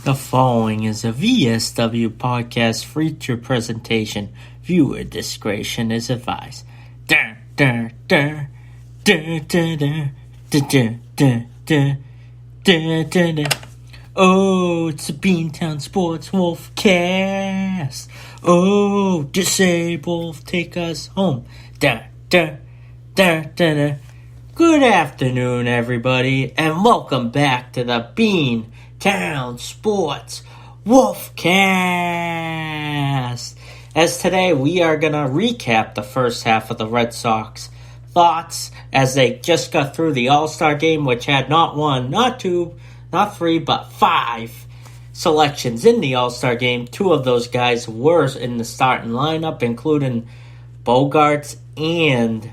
The following is a VSW podcast feature presentation. Viewer discretion is advised. Oh, it's the Beantown Sports Wolfcast. Oh, disabled, take us home. Good afternoon, everybody, and welcome back to the Beantown Sports Wolfcast. As today we are going to recap the first half of the Red Sox thoughts as they just got through the Allstar game, which had not one, not two, not three, but five selections in the All-Star game. Two of those guys were in the starting lineup, including Bogaerts and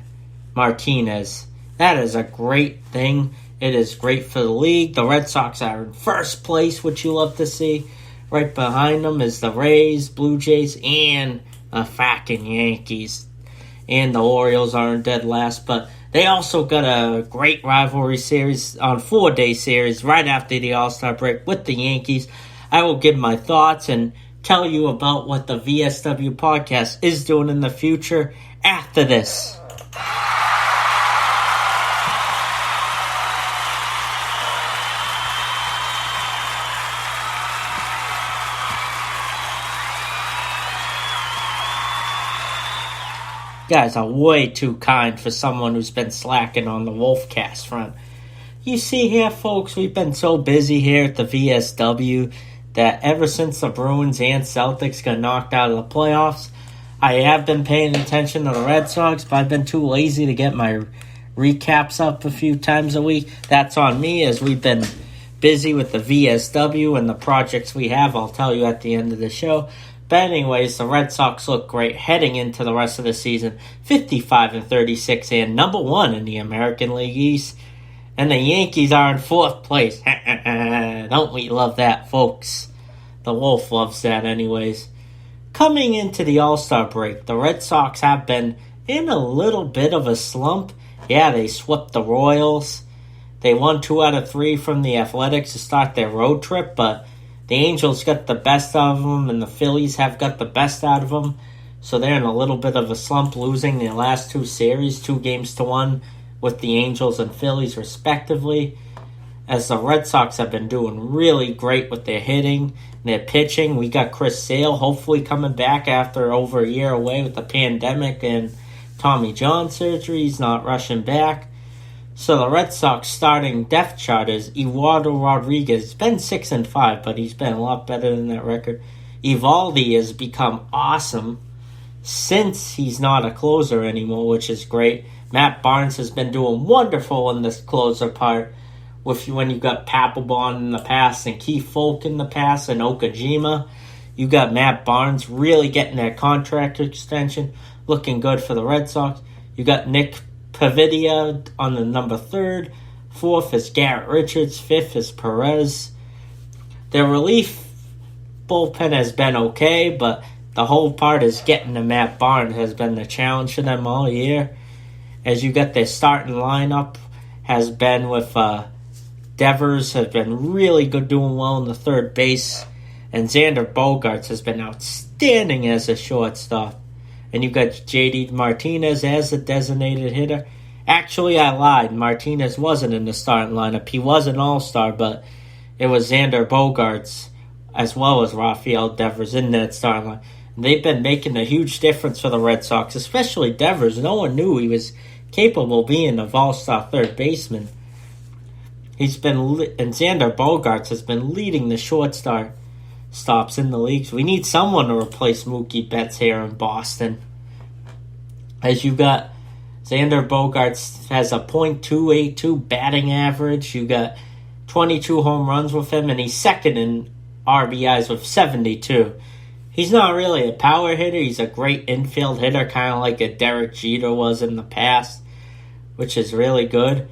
Martinez. That is a great thing. It is great for the league. The Red Sox are in first place, which you love to see. Right behind them is the Rays, Blue Jays, and the fucking Yankees. And the Orioles aren't dead last, but they also got a great rivalry series on 4-day series right after the All-Star break with the Yankees. I will give my thoughts and tell you about what the VSW podcast is doing in the future after this. You guys are way too kind for someone who's been slacking on the Wolfcast front. You see here, folks, we've been so busy here at the VSW that ever since the Bruins and Celtics got knocked out of the playoffs, I have been paying attention to the Red Sox, but I've been too lazy to get my recaps up a few times a week. That's on me, as we've been busy with the VSW and the projects we have. I'll tell you at the end of the show. But anyways, the Red Sox look great heading into the rest of the season. 55-36 and number one in the American League East. And the Yankees are in fourth place. Don't we love that, folks? The Wolf loves that anyways. Coming into the All-Star break, the Red Sox have been in a little bit of a slump. Yeah, they swept the Royals. They won 2 out of 3 from the Athletics to start their road trip, but the Angels got the best out of them, and the Phillies have got the best out of them. So they're in a little bit of a slump, losing their last 2 series, 2-1 with the Angels and Phillies respectively. As the Red Sox have been doing really great with their hitting and their pitching. We got Chris Sale hopefully coming back after over a year away with the pandemic and Tommy John surgery. He's not rushing back. So the Red Sox starting depth chart is Eduardo Rodriguez. It's been 6-5, but he's been a lot better than that record. Evaldi has become awesome since he's not a closer anymore, which is great. Matt Barnes has been doing wonderful in this closer part. When you got Papelbon in the past and Keith Folk in the past and Okajima, you got Matt Barnes really getting that contract extension, looking good for the Red Sox. You got Nick Pavidia on the number 3rd. 4th is Garrett Richards. 5th is Perez. Their relief bullpen has been okay, but the whole part is getting to Matt Barnes has been the challenge for them all year. As you got their starting lineup has been with Devers has been really good, doing well in the third base. And Xander Bogaerts has been outstanding as a shortstop. And you got J.D. Martinez as a designated hitter. Actually, I lied. Martinez wasn't in the starting lineup. He was an all-star, but it was Xander Bogaerts as well as Rafael Devers in that starting line. And they've been making a huge difference for the Red Sox, especially Devers. No one knew he was capable of being an all-star third baseman. And Xander Bogaerts has been leading the shortstop stops in the leagues. We need someone to replace Mookie Betts here in Boston. As you got Xander Bogaerts has a .282 batting average. You got 22 home runs with him, and he's second in RBIs with 72. He's not really a power hitter. He's a great infield hitter, kind of like a Derek Jeter was in the past, which is really good.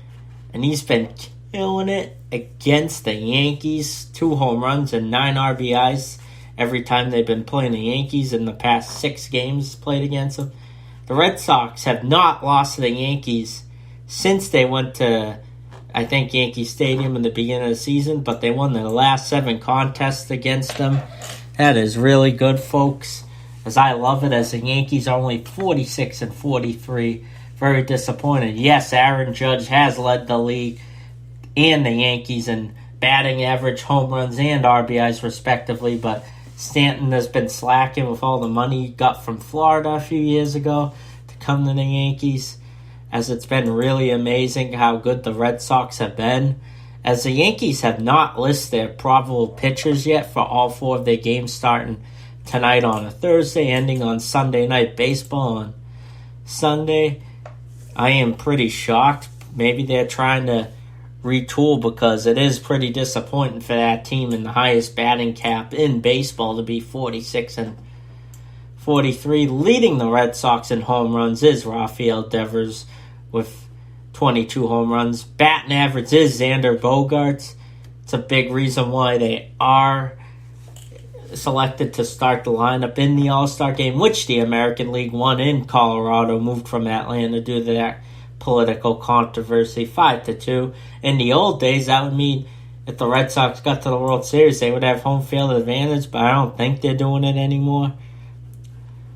And he's been killing it against the Yankees. 2 home runs and 9 RBIs every time they've been playing the Yankees in the past 6 games played against them. The Red Sox have not lost to the Yankees since they went to I think, Yankee Stadium in the beginning of the season, but they won their last 7 contests against them. That is really good, folks, as I love it, as the Yankees are only 46-43. Very disappointed. Yes, Aaron Judge has led the league and the Yankees in batting average, home runs, and RBIs respectively, but Stanton has been slacking with all the money he got from Florida a few years ago to come to the Yankees, as it's been really amazing how good the Red Sox have been, as the Yankees have not listed their probable pitchers yet for all 4 of their games starting tonight on a Thursday, ending on Sunday Night Baseball on Sunday. I am pretty shocked. Maybe they're trying to retool, because it is pretty disappointing for that team in the highest batting cap in baseball to be 46-43. Leading the Red Sox in home runs is Rafael Devers with 22 home runs. Batting average is Xander Bogaerts. It's a big reason why they are selected to start the lineup in the All-Star game, which the American League won in Colorado, moved from Atlanta due to that political controversy, 5-2. In the old days, that would mean if the Red Sox got to the World Series, they would have home field advantage, but I don't think they're doing it anymore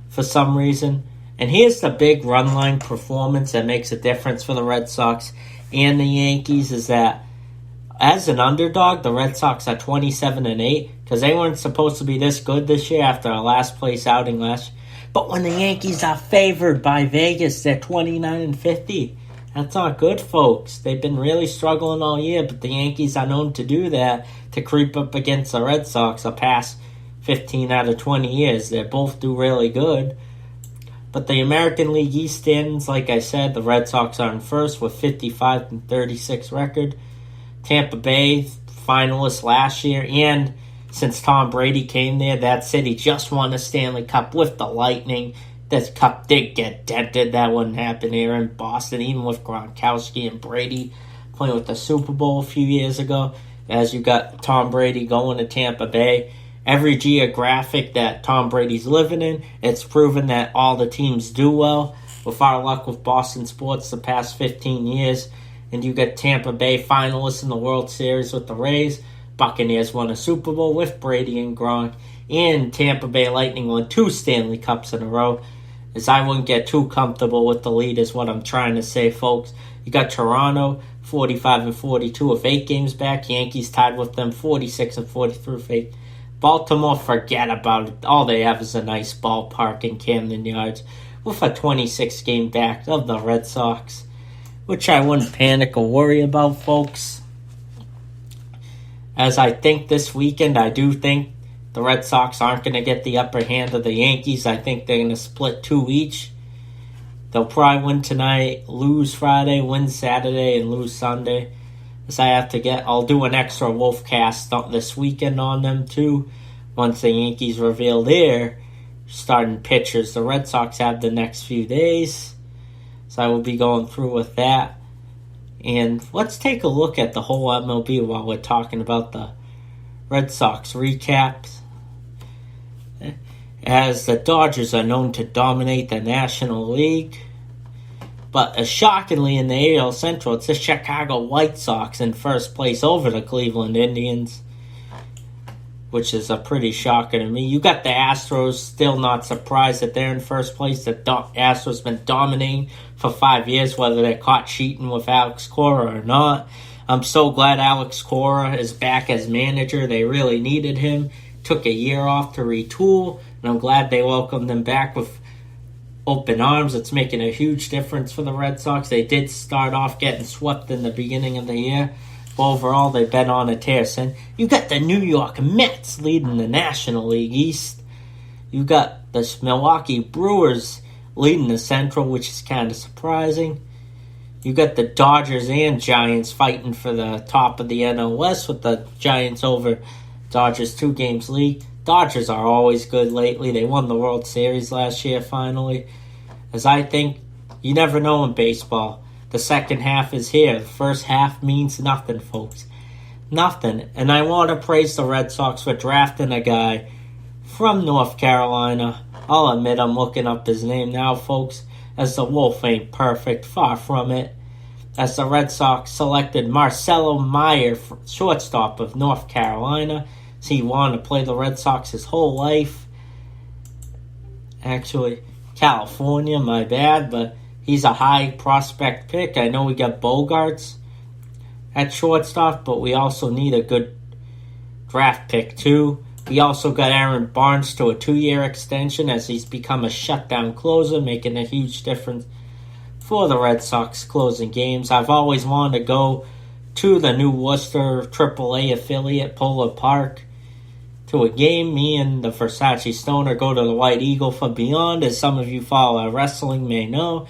for some reason. And here's the big run line performance that makes a difference for the Red Sox and the Yankees, is that as an underdog, the Red Sox are 27-8, because they weren't supposed to be this good this year after a last place outing last year. But when the Yankees are favored by Vegas, they're 29-50. That's not good, folks. They've been really struggling all year, but the Yankees are known to do that, to creep up against the Red Sox the past 15 out of 20 years. They both do really good. But the American League East standings, like I said, the Red Sox are in first with 55-36 record. Tampa Bay, finalists last year, and since Tom Brady came there, that city just won a Stanley Cup with the Lightning. This cup did get dented. That wouldn't happen here in Boston, even with Gronkowski and Brady playing with the Super Bowl a few years ago. As you got Tom Brady going to Tampa Bay, every geographic that Tom Brady's living in, it's proven that all the teams do well. With our luck with Boston sports the past 15 years, and you get Tampa Bay finalists in the World Series with the Rays. Buccaneers won a Super Bowl with Brady and Gronk, and Tampa Bay Lightning won 2 Stanley Cups in a row. As I wouldn't get too comfortable with the lead is what I'm trying to say, folks. You got Toronto, 45-42 with 8 games back. Yankees tied with them, 46-43 with 8. Baltimore, forget about it. All they have is a nice ballpark in Camden Yards with a 26 game back of the Red Sox, which I wouldn't panic or worry about, folks. As I think this weekend, I do think the Red Sox aren't going to get the upper hand of the Yankees. I think they're going to split 2 each. They'll probably win tonight, lose Friday, win Saturday, and lose Sunday. As I'll do an extra Wolfcast this weekend on them too, once the Yankees reveal their starting pitchers. The Red Sox have the next few days, so I will be going through with that. And let's take a look at the whole MLB while we're talking about the Red Sox recaps. As the Dodgers are known to dominate the National League, but shockingly in the AL Central, it's the Chicago White Sox in first place over the Cleveland Indians, which is a pretty shocker to me. You got the Astros, still not surprised that they're in first place. The Astros been dominating for 5 years, whether they're caught cheating with Alex Cora or not. I'm so glad Alex Cora is back as manager. They really needed him. Took a year off to retool, and I'm glad they welcomed him back with open arms. It's making a huge difference for the Red Sox. They did start off getting swept in the beginning of the year, but overall they've been on a tear since. You got the New York Mets leading the National League East. You got the Milwaukee Brewers leading the Central, which is kind of surprising. You got the Dodgers and Giants fighting for the top of the NL West, with the Giants over Dodgers 2 games lead. Dodgers are always good lately. They won the World Series last year finally. As I think, you never know in baseball. The second half is here. The first half means nothing, folks. Nothing. And I want to praise the Red Sox for drafting a guy from North Carolina. I'll admit I'm looking up his name now, folks, as the Wolf ain't perfect. Far from it. as the Red Sox selected Marcelo Meyer, shortstop of North Carolina. So he wanted to play the Red Sox his whole life. Actually, California, my bad, but he's a high prospect pick. I know we got Bogarts at shortstop, but we also need a good draft pick too. We also got Aaron Barnes to a 2-year extension as he's become a shutdown closer, making a huge difference for the Red Sox closing games. I've always wanted to go to the new Worcester AAA affiliate, Polo Park, to a game. Me and the Versace Stoner go to the White Eagle for Beyond, as some of you follow our wrestling may know,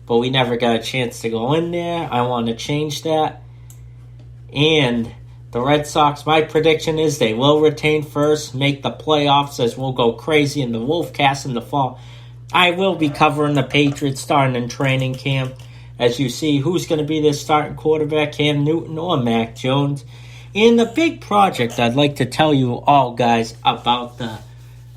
but we never got a chance to go in there. I want to change that. And the Red Sox, my prediction is they will retain first, make the playoffs, as we'll go crazy in the Wolfcast in the fall. I will be covering the Patriots starting in training camp, as you see who's going to be their starting quarterback, Cam Newton or Mac Jones. And the big project I'd like to tell you all guys about the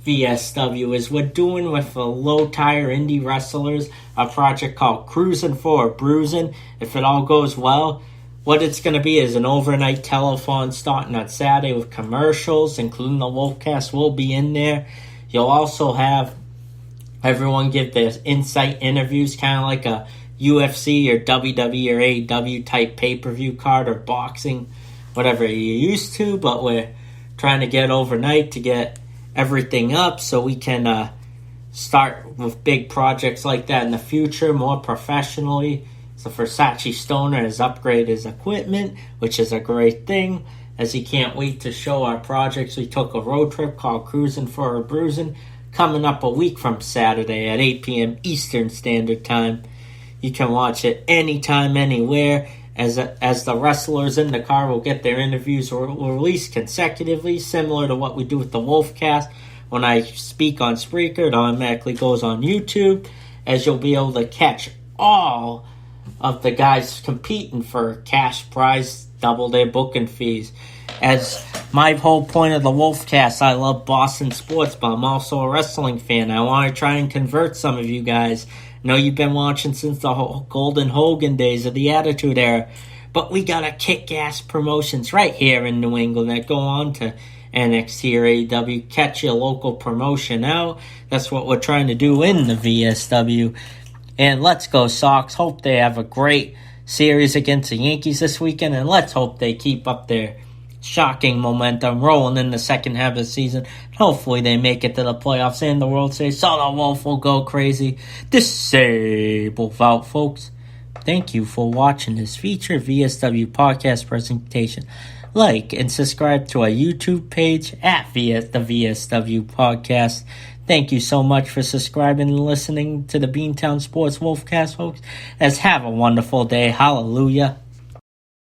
VSW is we're doing with the low-tire indie wrestlers a project called Cruising for a Bruising. If it all goes well, what it's going to be is an overnight telethon starting on Saturday with commercials, including the Wolfcast will be in there. You'll also have everyone give their insight interviews, kind of like a UFC or WWE or AEW type pay-per-view card or boxing, whatever you're used to, but we're trying to get overnight to get everything up so we can start with big projects like that in the future more professionally. So Versace Stoner has upgraded his equipment, which is a great thing, as he can't wait to show our projects. We took a road trip called Cruising for a Bruising, coming up a week from Saturday at 8 p.m. Eastern Standard Time. You can watch it anytime, anywhere, as the wrestlers in the car will get their interviews released consecutively, similar to what we do with the Wolfcast. When I speak on Spreaker, it automatically goes on YouTube, as you'll be able to catch all of the guys competing for cash prize, double their booking fees. As my whole point of the Wolfcast, I love Boston sports, but I'm also a wrestling fan. I want to try and convert some of you guys. I know you've been watching since the Golden Hogan days of the Attitude Era, but we got a kick-ass promotions right here in New England that go on to NXT or AEW. Catch your local promotion out. That's what we're trying to do in the VSW. And let's go Sox. Hope they have a great series against the Yankees this weekend, and let's hope they keep up their shocking momentum rolling in the second half of the season. Hopefully they make it to the playoffs and the World Series, so the Wolf will go crazy. Disable out, folks. Thank you for watching this featured VSW podcast presentation. Like and subscribe to our YouTube page at the VSW Podcast. Thank you so much for subscribing and listening to the Beantown Sports Wolfcast, folks. Have a wonderful day. Hallelujah.